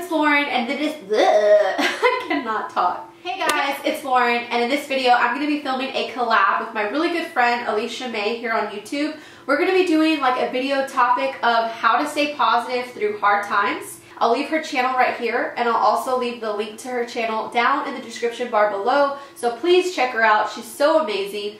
is Lauren, and this I cannot talk. Hey guys, it's Lauren, and in this video I'm going to be filming a collab with my really good friend Elisha here on YouTube. We're going to be doing like a video topic of how to stay positive through hard times. I'll leave her channel right here, and I'll also leave the link to her channel down in the description bar below, so please check her out. She's so amazing.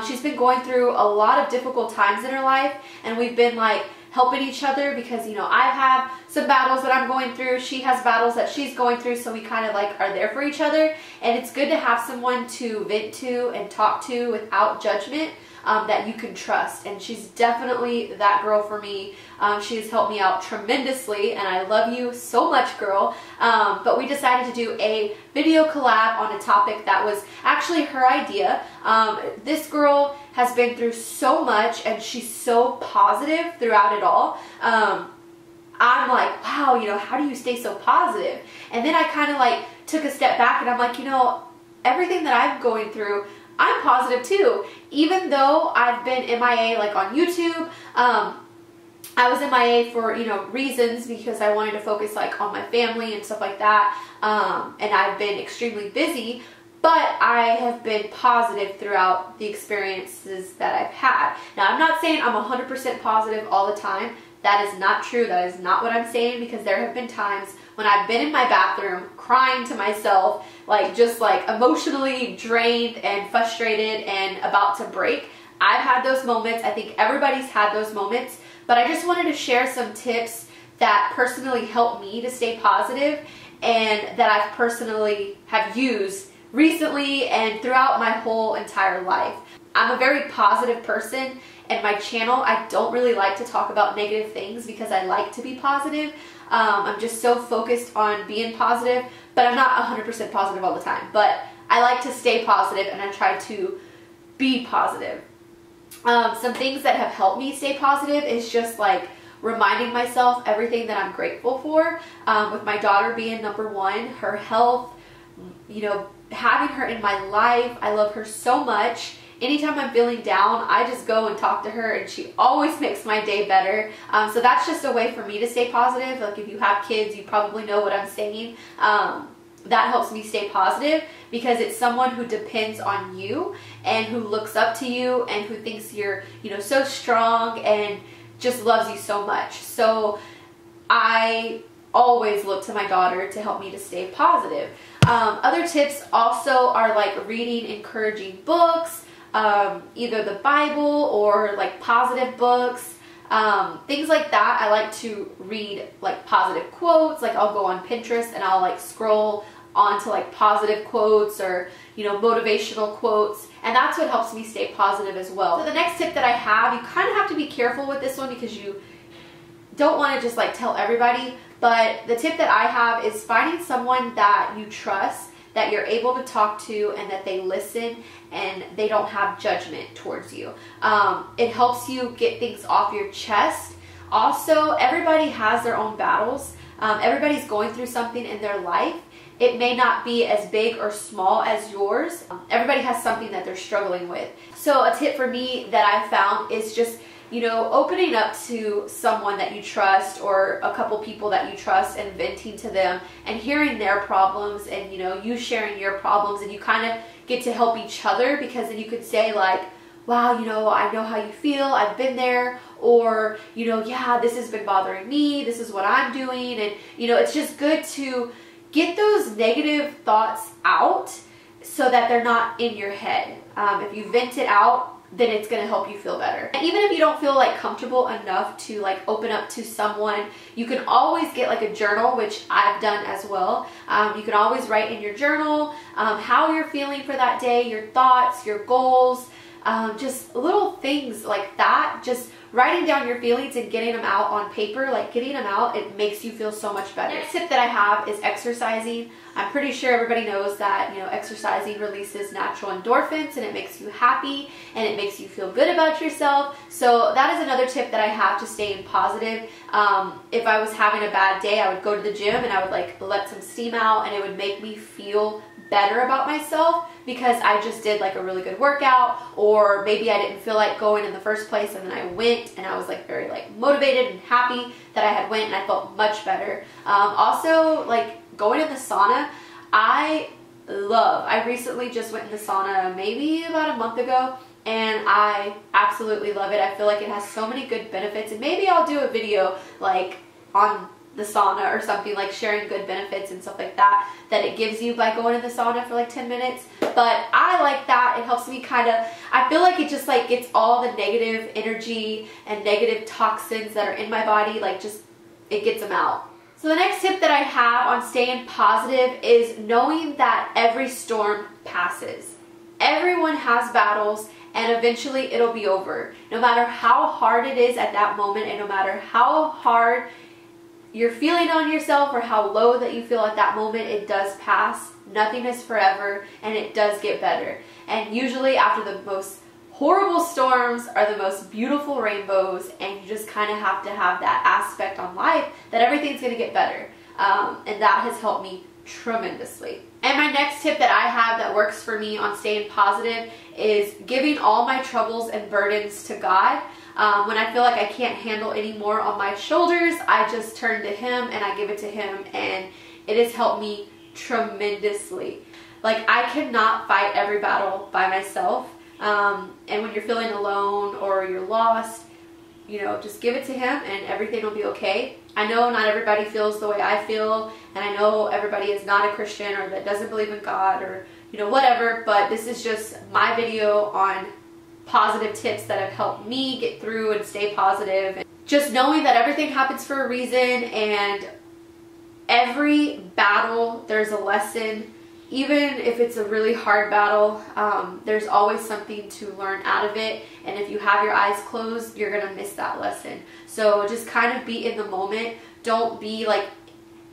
She's been going through a lot of difficult times in her life, and we've been like helping each other because, you know, I have some battles that I'm going through, she has battles that she's going through, so we kind of like are there for each other, and it's good to have someone to vent to and talk to without judgment. That you can trust, and she's definitely that girl for me. She has helped me out tremendously, and I love you so much, girl. But we decided to do a video collab on a topic that was actually her idea. This girl has been through so much, and she's so positive throughout it all. I'm like, wow, you know, how do you stay so positive? And then I kind of like took a step back, and I'm like, you know, everything that I'm going through, I'm positive too. Even though I've been MIA like on YouTube, I was MIA for, you know, reasons because I wanted to focus like on my family and stuff like that. And I've been extremely busy, but I have been positive throughout the experiences that I've had. Now, I'm not saying I'm 100% positive all the time. That is not true. That is not what I'm saying, because there have been times when I've been in my bathroom crying to myself, like just like emotionally drained and frustrated and about to break. I've had those moments. I think everybody's had those moments, but I just wanted to share some tips that personally helped me to stay positive and that I've personally have used recently and throughout my whole entire life. I'm a very positive person, and my channel, I don't really like to talk about negative things because I like to be positive. I'm just so focused on being positive, but I'm not 100% positive all the time. But I like to stay positive, and I try to be positive. Some things that have helped me stay positive is just like reminding myself everything that I'm grateful for, with my daughter being number one, her health, you know, having her in my life. I love her so much. Anytime I'm feeling down, I just go and talk to her, and she always makes my day better. So that's just a way for me to stay positive. Like if you have kids, you probably know what I'm saying. That helps me stay positive because it's someone who depends on you and who looks up to you and who thinks you're, you know, so strong and just loves you so much. So I always look to my daughter to help me to stay positive. Other tips also are like reading encouraging books, either the Bible or like positive books, things like that. I like to read like positive quotes. Like I'll go on Pinterest and I'll like scroll onto like positive quotes or, you know, motivational quotes, and that's what helps me stay positive as well. So the next tip that I have, you kind of have to be careful with this one because you don't want to just like tell everybody, but the tip that I have is finding someone that you trust, that you're able to talk to, and that they listen and they don't have judgment towards you. It helps you get things off your chest. Also, everybody has their own battles. Everybody's going through something in their life. It may not be as big or small as yours. Everybody has something that they're struggling with. So a tip for me that I found is just, you know, opening up to someone that you trust or a couple people that you trust and venting to them and hearing their problems, and, you know, you sharing your problems, and you kind of get to help each other, because then you could say like, wow, you know, I know how you feel, I've been there, or, you know, yeah, this has been bothering me, this is what I'm doing. And, you know, it's just good to get those negative thoughts out so that they're not in your head. If you vent it out, then it's going to help you feel better. And even if you don't feel like comfortable enough to like open up to someone, you can always get like a journal, which I've done as well. You can always write in your journal how you're feeling for that day, your thoughts, your goals, just little things like that. Just writing down your feelings and getting them out on paper, like getting them out, it makes you feel so much better. Next tip that I have is exercising. I'm pretty sure everybody knows that, you know, exercising releases natural endorphins, and it makes you happy and it makes you feel good about yourself. So that is another tip that I have to stay positive. If I was having a bad day, I would go to the gym and I would like let some steam out, and it would make me feel better about myself because I just did like a really good workout, or maybe I didn't feel like going in the first place and then I went and I was like very like motivated and happy that I had went and I felt much better. Also, like going in the sauna, I recently just went in the sauna maybe about a month ago, and I absolutely love it. I feel like it has so many good benefits, and maybe I'll do a video like on the sauna or something, like sharing good benefits and stuff like that it gives you by going in the sauna for like 10 minutes. But I like that. It helps me kind of, I feel like it just like gets all the negative energy and negative toxins that are in my body, like just, it gets them out. So the next tip that I have on staying positive is knowing that every storm passes. Everyone has battles, and eventually it'll be over. No matter how hard it is at that moment, and no matter how hard you're feeling on yourself or how low that you feel at that moment, it does pass. Nothing is forever, and it does get better. And usually after the most horrible storms are the most beautiful rainbows, and you just kind of have to have that aspect on life that everything's going to get better. And that has helped me tremendously. And my next tip that I have that works for me on staying positive is giving all my troubles and burdens to God. When I feel like I can't handle any more on my shoulders, I just turn to Him and I give it to Him, and it has helped me tremendously. Like, I cannot fight every battle by myself. And when you're feeling alone or you're lost, you know, just give it to Him and everything will be okay. I know not everybody feels the way I feel, and I know everybody is not a Christian or that doesn't believe in God or, you know, whatever, but this is just my video on positive tips that have helped me get through and stay positive. And just knowing that everything happens for a reason, and every battle there's a lesson. Even if it's a really hard battle, there's always something to learn out of it. And if you have your eyes closed, you're going to miss that lesson. So just kind of be in the moment. Don't be like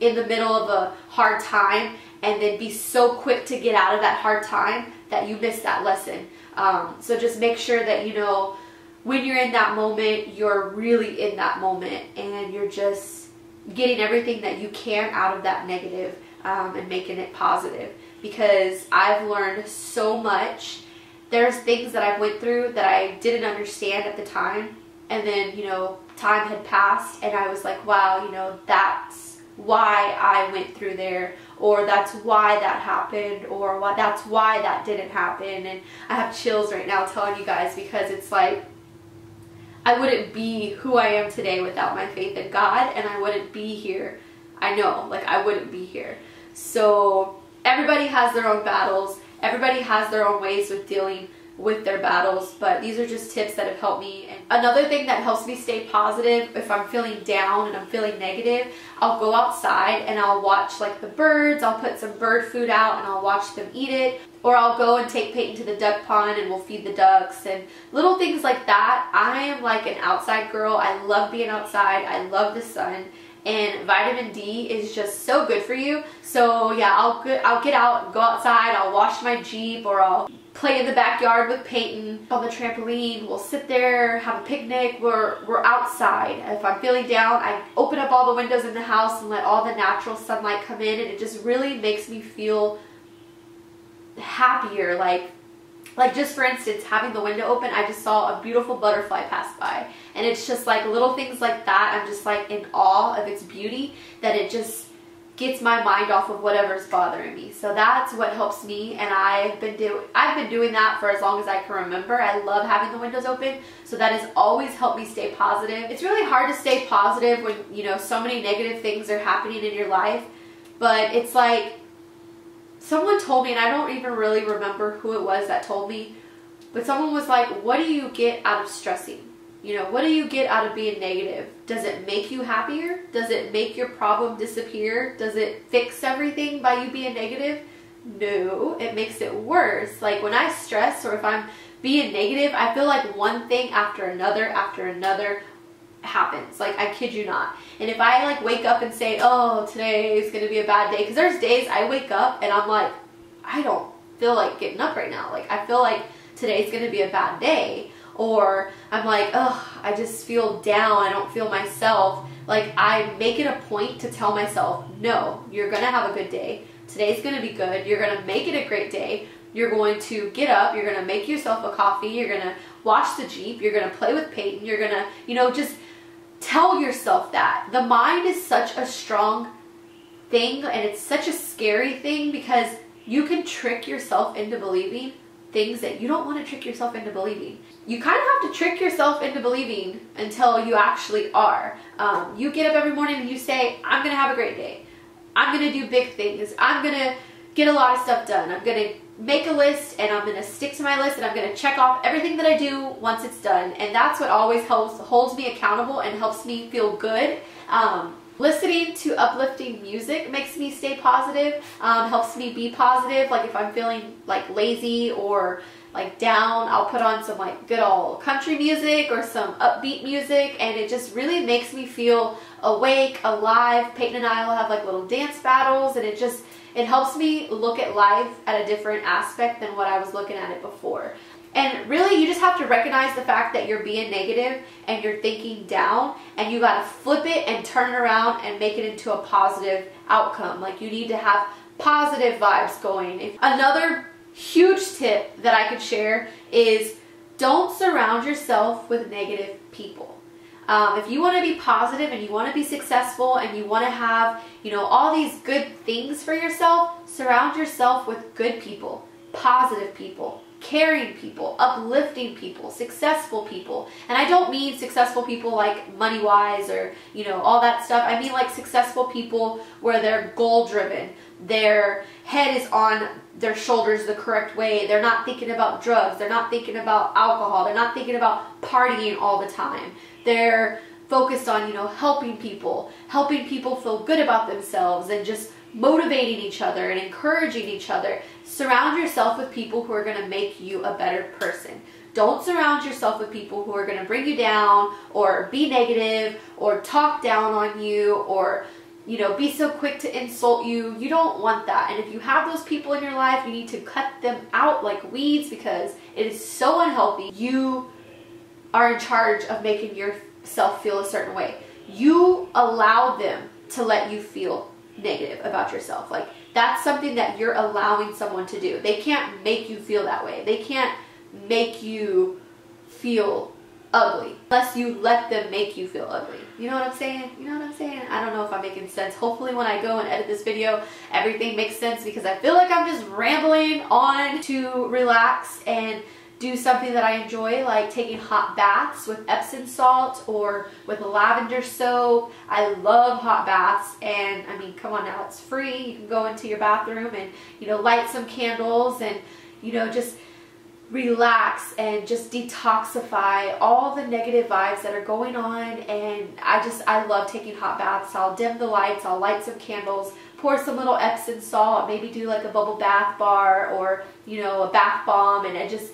in the middle of a hard time and then be so quick to get out of that hard time that you miss that lesson. So just make sure that, you know, when you're in that moment, you're really in that moment and you're just getting everything that you can out of that negative and making it positive. Because I've learned so much. There's things that I went through that I didn't understand at the time, and then, you know, time had passed and I was like, wow, you know, that's why I went through there, or that's why that happened, or that's why that didn't happen. And I have chills right now telling you guys, because it's like, I wouldn't be who I am today without my faith in God, and I wouldn't be here. I know, like, I wouldn't be here. So everybody has their own battles. Everybody has their own ways with dealing with their battles, but these are just tips that have helped me. And another thing that helps me stay positive, if I'm feeling down and I'm feeling negative, I'll go outside and I'll watch like the birds. I'll put some bird food out and I'll watch them eat it. Or I'll go and take Peyton to the duck pond and we'll feed the ducks and little things like that. I am like an outside girl. I love being outside. I love the sun. And vitamin D is just so good for you. So yeah, I'll get out, go outside, I'll wash my Jeep, or I'll play in the backyard with Peyton on the trampoline. We'll sit there, have a picnic. We're outside. If I'm feeling down, I open up all the windows in the house and let all the natural sunlight come in, and it just really makes me feel happier. Like just for instance, having the window open, I just saw a beautiful butterfly pass by. And it's just like little things like that. I'm just like in awe of its beauty, that it just gets my mind off of whatever's bothering me. So that's what helps me, and I've been doing that for as long as I can remember. I love having the windows open, so that has always helped me stay positive. It's really hard to stay positive when, you know, so many negative things are happening in your life, but it's like, someone told me, and I don't even really remember who it was that told me, but someone was like, what do you get out of stressing? You know, what do you get out of being negative? Does it make you happier? Does it make your problem disappear? Does it fix everything by you being negative? No, it makes it worse. Like when I stress, or if I'm being negative, I feel like one thing after another happens. Like, I kid you not. And if I like wake up and say, oh, today is going to be a bad day, because there's days I wake up and I'm like, I don't feel like getting up right now. Like, I feel like today's going to be a bad day. Or I'm like, ugh, I just feel down. I don't feel myself. Like, I make it a point to tell myself, no, you're going to have a good day. Today's gonna be good. You're gonna make it a great day. You're going to get up, you're gonna make yourself a coffee, you're gonna wash the Jeep, you're gonna play with Peyton, you're gonna, you know, just tell yourself that. The mind is such a strong thing, and it's such a scary thing because you can trick yourself into believing things that you don't want to trick yourself into believing. You kind of have to trick yourself into believing until you actually are. You get up every morning and you say, I'm gonna have a great day. I'm gonna do big things. I'm gonna get a lot of stuff done. I'm gonna make a list and I'm gonna stick to my list and I'm gonna check off everything that I do once it's done. And that's what always holds me accountable and helps me feel good. Listening to uplifting music makes me stay positive, helps me be positive. Like if I'm feeling like lazy or like down, I'll put on some like good old country music or some upbeat music, and it just really makes me feel awake, alive. Peyton and I will have like little dance battles, and it helps me look at life at a different aspect than what I was looking at it before. And really, you just have to recognize the fact that you're being negative and you're thinking down, and you got to flip it and turn it around and make it into a positive outcome. Like you need to have positive vibes going. Another huge tip that I could share is don't surround yourself with negative people. If you want to be positive and you want to be successful and you want to have, you know, all these good things for yourself, surround yourself with good people, positive people, caring people, uplifting people, successful people. And I don't mean successful people like money-wise or, you know, all that stuff. I mean like successful people where they're goal-driven. Their head is on their shoulders the correct way. They're not thinking about drugs. They're not thinking about alcohol. They're not thinking about partying all the time. They're focused on, you know, helping people feel good about themselves and just motivating each other and encouraging each other. Surround yourself with people who are going to make you a better person. Don't surround yourself with people who are going to bring you down or be negative or talk down on you or, you know, be so quick to insult you. You don't want that. And if you have those people in your life, you need to cut them out like weeds because it is so unhealthy. You are in charge of making yourself feel a certain way. You allow them to let you feel negative about yourself. Like that's something that you're allowing someone to do. They can't make you feel that way. They can't make you feel ugly unless you let them make you feel ugly. You know what I'm saying? You know what I'm saying? I don't know if I'm making sense. Hopefully when I go and edit this video, everything makes sense because I feel like I'm just rambling on to relax and do something that I enjoy, like taking hot baths with Epsom salt or with lavender soap. I love hot baths, and I mean, come on now, it's free. You can go into your bathroom and, you know, light some candles and, you know, just relax and just detoxify all the negative vibes that are going on. And I love taking hot baths. I'll dim the lights, I'll light some candles, pour some little Epsom salt, maybe do like a bubble bath bar or, you know, a bath bomb, and it just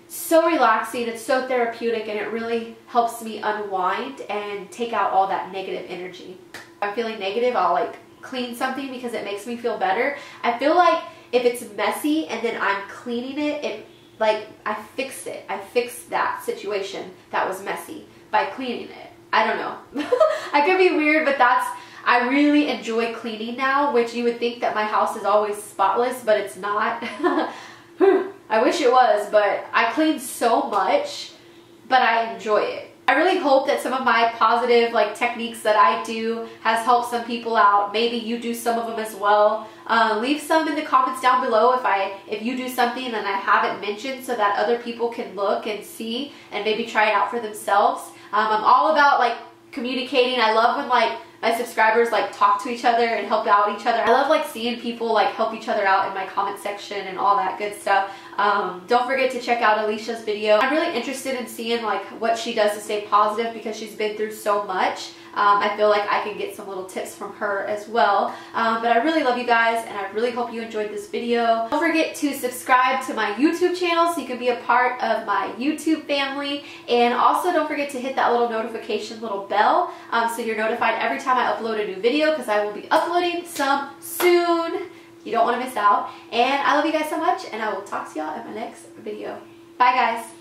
so relaxing. It's so therapeutic, and it really helps me unwind and take out all that negative energy. If I'm feeling negative, I'll like clean something because it makes me feel better. I feel like if it's messy and then I'm cleaning it, like I fixed it. I fixed that situation that was messy by cleaning it. I don't know. I could be weird, but I really enjoy cleaning now, which you would think that my house is always spotless, but it's not. I wish it was, but I clean so much, but I enjoy it. I really hope that some of my positive like techniques that I do has helped some people out. Maybe you do some of them as well. Leave some in the comments down below if you do something and I haven't mentioned, so that other people can look and see and maybe try it out for themselves. I'm all about like communicating. I love when like my subscribers like talk to each other and help out each other. I love like seeing people like help each other out in my comment section and all that good stuff. Don't forget to check out Elisha's video. I'm really interested in seeing like what she does to stay positive because she's been through so much. I feel like I can get some little tips from her as well. But I really love you guys, and I really hope you enjoyed this video. Don't forget to subscribe to my YouTube channel so you can be a part of my YouTube family. And also don't forget to hit that little notification little bell so you're notified every time I upload a new video, because I will be uploading some soon. You don't want to miss out. And I love you guys so much, and I will talk to y'all in my next video. Bye guys.